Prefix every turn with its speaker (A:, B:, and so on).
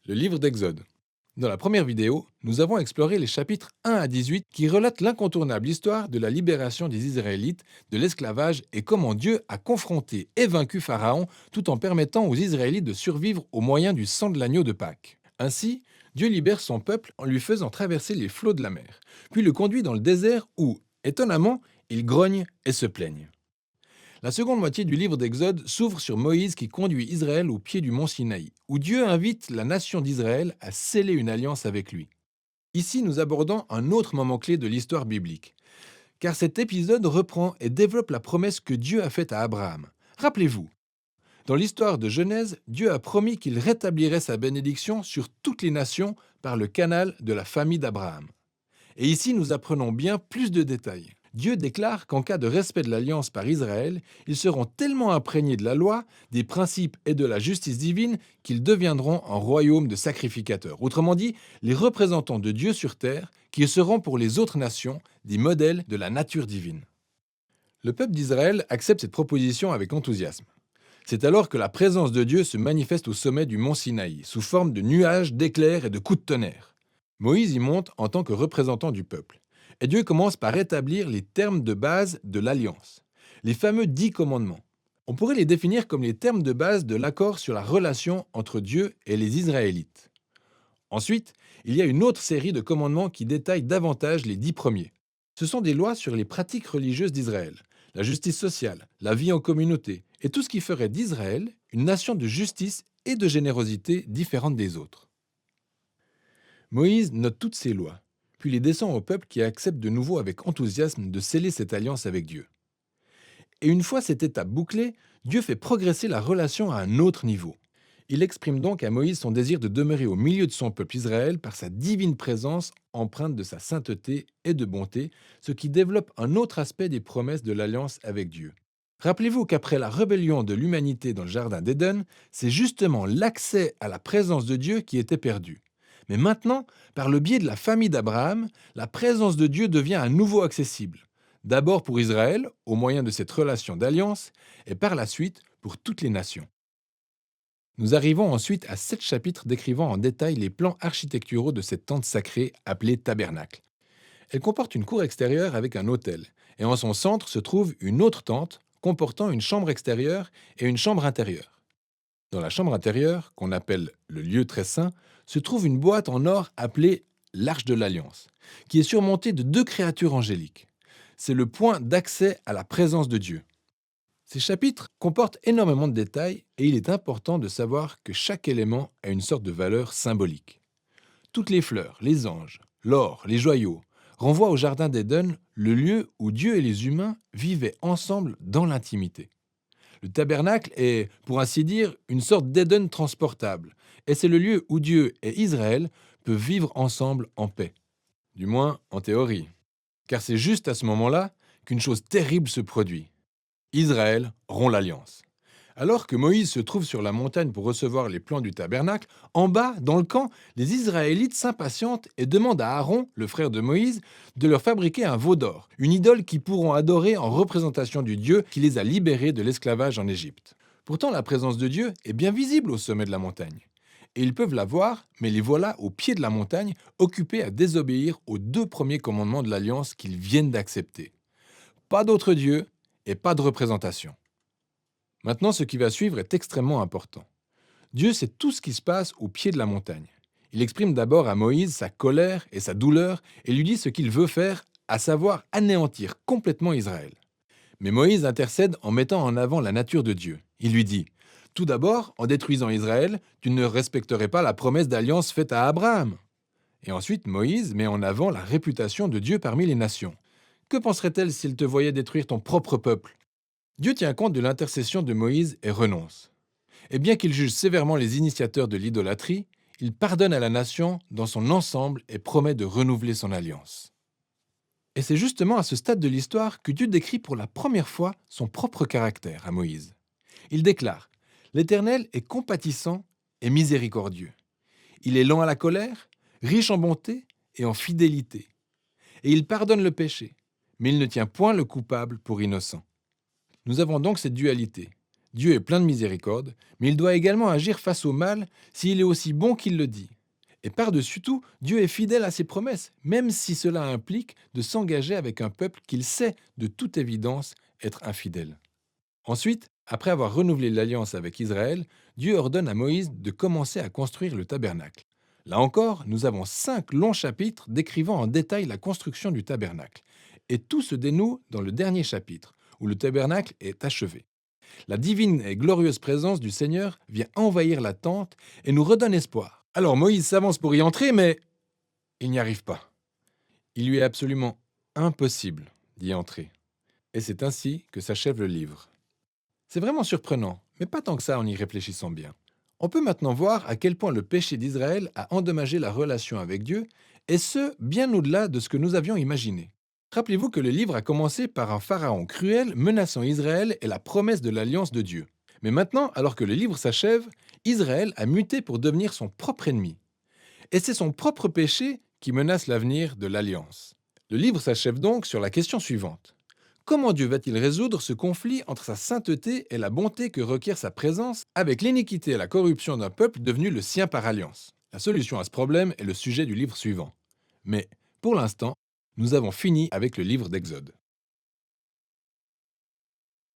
A: Le livre d'Exode. Dans la première vidéo, nous avons exploré les chapitres 1 à 18 qui relatent l'incontournable histoire de la libération des Israélites de l'esclavage et comment Dieu a confronté et vaincu Pharaon tout en permettant aux Israélites de survivre au moyen du sang de l'agneau de Pâques. Ainsi, Dieu libère son peuple en lui faisant traverser les flots de la mer, puis le conduit dans le désert où, étonnamment, ils grognent et se plaignent. La seconde moitié du livre d'Exode s'ouvre sur Moïse qui conduit Israël au pied du mont Sinaï, où Dieu invite la nation d'Israël à sceller une alliance avec lui. Ici, nous abordons un autre moment clé de l'histoire biblique, car cet épisode reprend et développe la promesse que Dieu a faite à Abraham. Rappelez-vous, dans l'histoire de Genèse, Dieu a promis qu'il rétablirait sa bénédiction sur toutes les nations par le canal de la famille d'Abraham. Et ici, nous apprenons bien plus de détails. Dieu déclare qu'en cas de respect de l'alliance par Israël, ils seront tellement imprégnés de la loi, des principes et de la justice divine qu'ils deviendront un royaume de sacrificateurs. Autrement dit, les représentants de Dieu sur terre qui seront pour les autres nations des modèles de la nature divine. Le peuple d'Israël accepte cette proposition avec enthousiasme. C'est alors que la présence de Dieu se manifeste au sommet du mont Sinaï, sous forme de nuages, d'éclairs et de coups de tonnerre. Moïse y monte en tant que représentant du peuple. Et Dieu commence par établir les termes de base de l'alliance, les fameux 10 commandements. On pourrait les définir comme les termes de base de l'accord sur la relation entre Dieu et les Israélites. Ensuite, il y a une autre série de commandements qui détaillent davantage les 10 premiers. Ce sont des lois sur les pratiques religieuses d'Israël, la justice sociale, la vie en communauté, et tout ce qui ferait d'Israël une nation de justice et de générosité différente des autres. Moïse note toutes ces lois, puis les descend au peuple qui accepte de nouveau avec enthousiasme de sceller cette alliance avec Dieu. Et une fois cette étape bouclée, Dieu fait progresser la relation à un autre niveau. Il exprime donc à Moïse son désir de demeurer au milieu de son peuple Israël par sa divine présence empreinte de sa sainteté et de bonté, ce qui développe un autre aspect des promesses de l'alliance avec Dieu. Rappelez-vous qu'après la rébellion de l'humanité dans le jardin d'Éden, c'est justement l'accès à la présence de Dieu qui était perdu. Mais maintenant, par le biais de la famille d'Abraham, la présence de Dieu devient à nouveau accessible. D'abord pour Israël, au moyen de cette relation d'alliance, et par la suite pour toutes les nations. Nous arrivons ensuite à 7 chapitres décrivant en détail les plans architecturaux de cette tente sacrée appelée tabernacle. Elle comporte une cour extérieure avec un autel, et en son centre se trouve une autre tente comportant une chambre extérieure et une chambre intérieure. Dans la chambre intérieure, qu'on appelle le lieu très saint, se trouve une boîte en or appelée l'Arche de l'Alliance, qui est surmontée de 2 créatures angéliques. C'est le point d'accès à la présence de Dieu. Ces chapitres comportent énormément de détails et il est important de savoir que chaque élément a une sorte de valeur symbolique. Toutes les fleurs, les anges, l'or, les joyaux renvoient au jardin d'Éden, le lieu où Dieu et les humains vivaient ensemble dans l'intimité. Le tabernacle est, pour ainsi dire, une sorte d'Éden transportable, et c'est le lieu où Dieu et Israël peuvent vivre ensemble en paix. Du moins, en théorie. Car c'est juste à ce moment-là qu'une chose terrible se produit. Israël rompt l'alliance. Alors que Moïse se trouve sur la montagne pour recevoir les plans du tabernacle, en bas, dans le camp, les Israélites s'impatientent et demandent à Aaron, le frère de Moïse, de leur fabriquer un veau d'or, une idole qu'ils pourront adorer en représentation du Dieu qui les a libérés de l'esclavage en Égypte. Pourtant, la présence de Dieu est bien visible au sommet de la montagne. Et ils peuvent la voir, mais les voilà au pied de la montagne, occupés à désobéir aux 2 premiers commandements de l'alliance qu'ils viennent d'accepter. Pas d'autre Dieu et pas de représentation. Maintenant, ce qui va suivre est extrêmement important. Dieu sait tout ce qui se passe au pied de la montagne. Il exprime d'abord à Moïse sa colère et sa douleur et lui dit ce qu'il veut faire, à savoir anéantir complètement Israël. Mais Moïse intercède en mettant en avant la nature de Dieu. Il lui dit : « Tout d'abord, en détruisant Israël, tu ne respecterais pas la promesse d'alliance faite à Abraham. » Et ensuite, Moïse met en avant la réputation de Dieu parmi les nations. Que penserait-elle s'il te voyait détruire ton propre peuple ? Dieu tient compte de l'intercession de Moïse et renonce. Et bien qu'il juge sévèrement les initiateurs de l'idolâtrie, il pardonne à la nation dans son ensemble et promet de renouveler son alliance. Et c'est justement à ce stade de l'histoire que Dieu décrit pour la première fois son propre caractère à Moïse. Il déclare : « L'Éternel est compatissant et miséricordieux. Il est lent à la colère, riche en bonté et en fidélité. Et il pardonne le péché, mais il ne tient point le coupable pour innocent. » Nous avons donc cette dualité. Dieu est plein de miséricorde, mais il doit également agir face au mal s'il est aussi bon qu'il le dit. Et par-dessus tout, Dieu est fidèle à ses promesses, même si cela implique de s'engager avec un peuple qu'il sait de toute évidence être infidèle. Ensuite, après avoir renouvelé l'alliance avec Israël, Dieu ordonne à Moïse de commencer à construire le tabernacle. Là encore, nous avons 5 longs chapitres décrivant en détail la construction du tabernacle. Et tout se dénoue dans le dernier chapitre, où le tabernacle est achevé. La divine et glorieuse présence du Seigneur vient envahir la tente et nous redonne espoir. Alors Moïse s'avance pour y entrer, mais il n'y arrive pas. Il lui est absolument impossible d'y entrer. Et c'est ainsi que s'achève le livre. C'est vraiment surprenant, mais pas tant que ça en y réfléchissant bien. On peut maintenant voir à quel point le péché d'Israël a endommagé la relation avec Dieu, et ce, bien au-delà de ce que nous avions imaginé. Rappelez-vous que le livre a commencé par un pharaon cruel menaçant Israël et la promesse de l'alliance de Dieu. Mais maintenant, alors que le livre s'achève, Israël a muté pour devenir son propre ennemi. Et c'est son propre péché qui menace l'avenir de l'alliance. Le livre s'achève donc sur la question suivante. Comment Dieu va-t-il résoudre ce conflit entre sa sainteté et la bonté que requiert sa présence avec l'iniquité et la corruption d'un peuple devenu le sien par alliance? La solution à ce problème est le sujet du livre suivant. Mais, pour l'instant, nous avons fini avec le livre d'Exode.